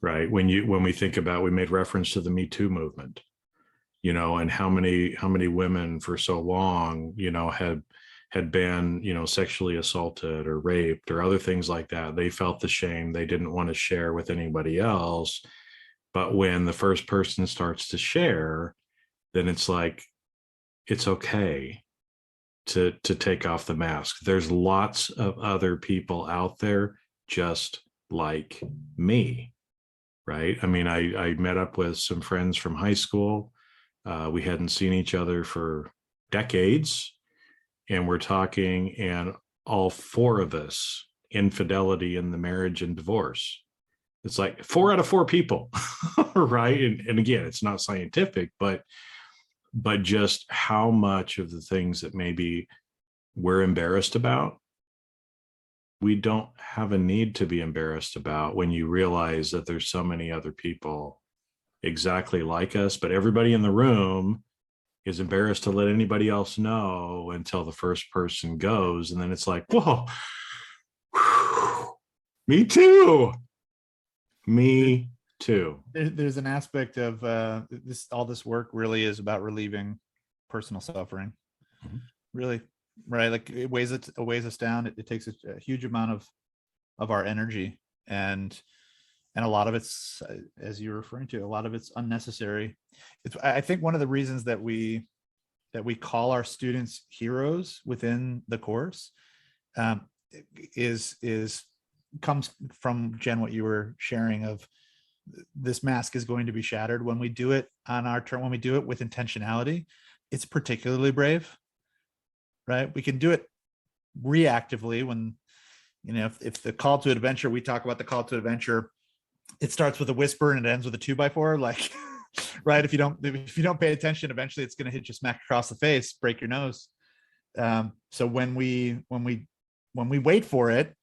Right. When we think about, we made reference to the Me Too movement, and how many women for so long, had been, sexually assaulted or raped or other things like that. They felt the shame. They didn't want to share with anybody else. But when the first person starts to share, then it's like, it's okay to take off the mask. There's lots of other people out there just like me. Right. I mean, I met up with some friends from high school. We hadn't seen each other for decades. And we're talking, and all four of us, infidelity in the marriage and divorce. It's like 4 out of 4 people. Right. And again, it's not scientific, but just how much of the things that maybe we're embarrassed about, we don't have a need to be embarrassed about, when you realize that there's so many other people exactly like us, but everybody in the room is embarrassed to let anybody else know until the first person goes. And then it's like, whoa, me too. Me too.
There's an aspect of all this work really is about relieving personal suffering.
Mhm.
Really, right? Like it weighs us down. It takes a huge amount of our energy, and a lot of it's, as you're referring to, a lot of it's unnecessary. I think one of the reasons that we call our students heroes within the course comes from, Jen, what you were sharing of, this mask is going to be shattered when we do it on our turn. When we do it with intentionality, it's particularly brave, right? We can do it reactively when, if the call to adventure, we talk about the call to adventure, it starts with a whisper and it ends with a 2x4, like, right? If you don't pay attention, eventually it's going to hit you smack across the face, break your nose. So when we wait for it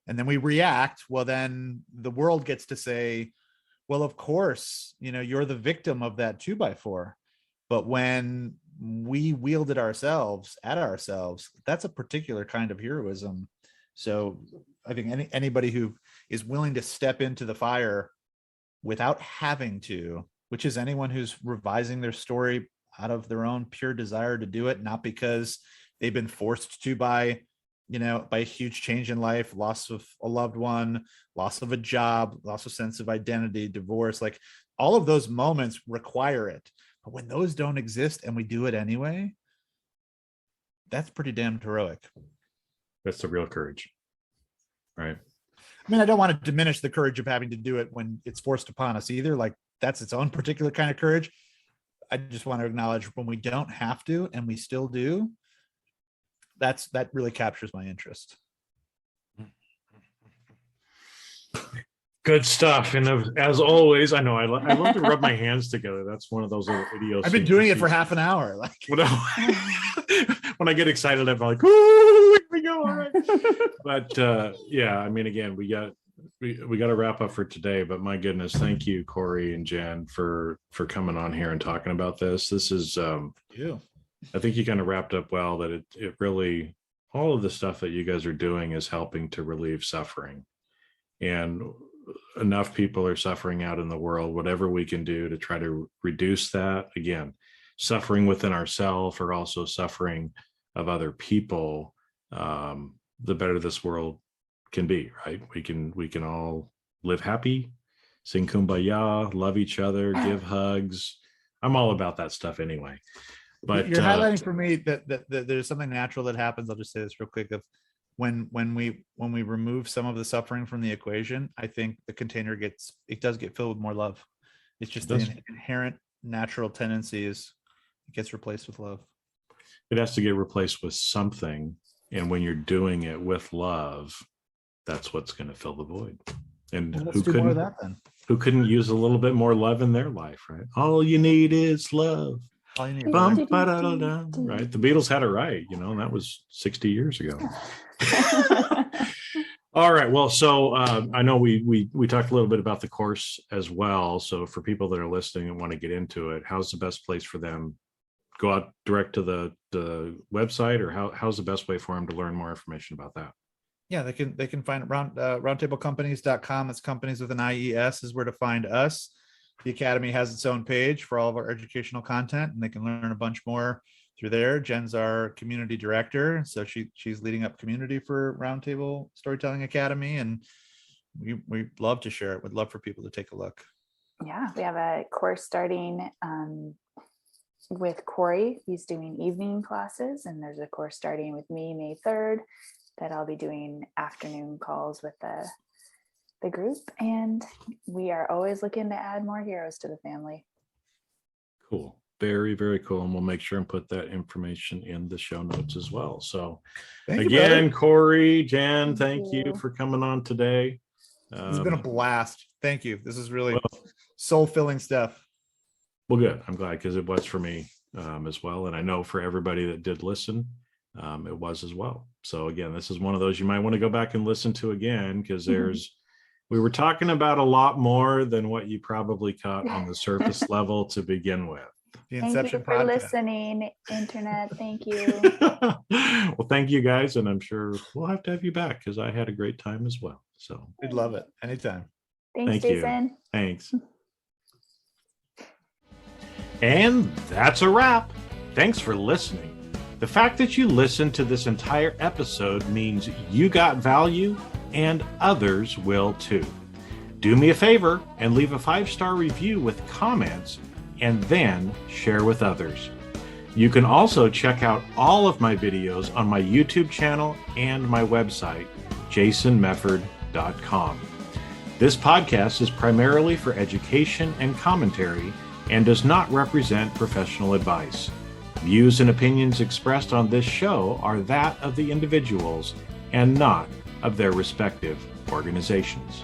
and then we react, well, then the world gets to say, well, of course, you're the victim of that 2x4. But when we wield it ourselves, that's a particular kind of heroism. So I think anybody who is willing to step into the fire without having to, which is anyone who's revising their story out of their own pure desire to do it, not because they've been forced to by a huge change in life, loss of a loved one, loss of a job, loss of sense of identity, divorce, like all of those moments require it. But when those don't exist and we do it anyway, that's pretty damn heroic.
That's the real courage. Right.
I mean, I don't want to diminish the courage of having to do it when it's forced upon us either. Like that's its own particular kind of courage. I just want to acknowledge when we don't have to and we still do, that really captures my interest.
Good stuff. And as always, I know I love to rub my hands together. That's one of those little idiosyncrasies.
I've been doing it for half an hour. Like
when I get excited, I'm like, "Ooh, here we go!" All right. But yeah, I mean, again, we got to wrap up for today. But my goodness, thank you, Kari and Jen, for coming on here and talking about this. This is, I think you kind of wrapped up well. That it really, all of the stuff that you guys are doing is helping to relieve suffering, and enough people are suffering out in the world. Whatever we can do to try to reduce that, again, suffering within ourselves or also suffering of other people, the better this world can be. Right? We can all live happy, sing kumbaya, love each other, give hugs. I'm all about that stuff anyway. But
you're highlighting for me that there's something natural that happens. I'll just say this real quick. Of when we remove some of the suffering from the equation, I think the container does get filled with more love. It's just the inherent natural tendency is it gets replaced with love.
It has to get replaced with something, and when you're doing it with love, that's what's going to fill the void. And
let's do more of that then.
Who couldn't use a little bit more love in their life, right? All you need is love.
All you need.
Bum, ba-da-da-da. Right. The Beatles had it right, and that was 60 years ago. All right. Well, so I know we talked a little bit about the course as well. So for people that are listening and want to get into it, how's the best place for them? Go out direct to the website, or how's the best way for them to learn more information about that?
Yeah, they can find roundtablecompanies.com. It's companies with an IES is where to find us. The Academy has its own page for all of our educational content, and they can learn a bunch more through there. Jen's our community director, so she's leading up community for Roundtable Storytelling Academy, and we love to share it. Would love for people to take a look.
Yeah, we have a course starting with Cory. He's doing evening classes, and there's a course starting with me May 3rd that I'll be doing afternoon calls with the group, and we are always looking to add more heroes to the family.
Cool. Very, very cool. And we'll make sure and put that information in the show notes as well. So again, Cory, Jen, thank you for coming on today.
It's been a blast. Thank you. This is really soul-filling stuff.
Well, good. I'm glad, because it was for me as well. And I know for everybody that did listen, it was as well. So again, this is one of those you might want to go back and listen to again, because we were talking about a lot more than what you probably caught on the surface level to begin with.
The
Thank
Inception
you for
podcast.
listening, internet. Thank you.
Well, thank you guys. And I'm sure we'll have to have you back, because I had a great time as well. So
We'd love it. Anytime.
Thanks,
Thank
Jason.
you. Thanks. And that's a wrap. Thanks for listening. The fact that you listened to this entire episode means you got value, and others will too. Do me a favor and leave a 5-star review with comments, and then share with others. You can also check out all of my videos on my YouTube channel and my website, jasonmefford.com. This podcast is primarily for education and commentary and does not represent professional advice. Views and opinions expressed on this show are that of the individuals and not of their respective organizations.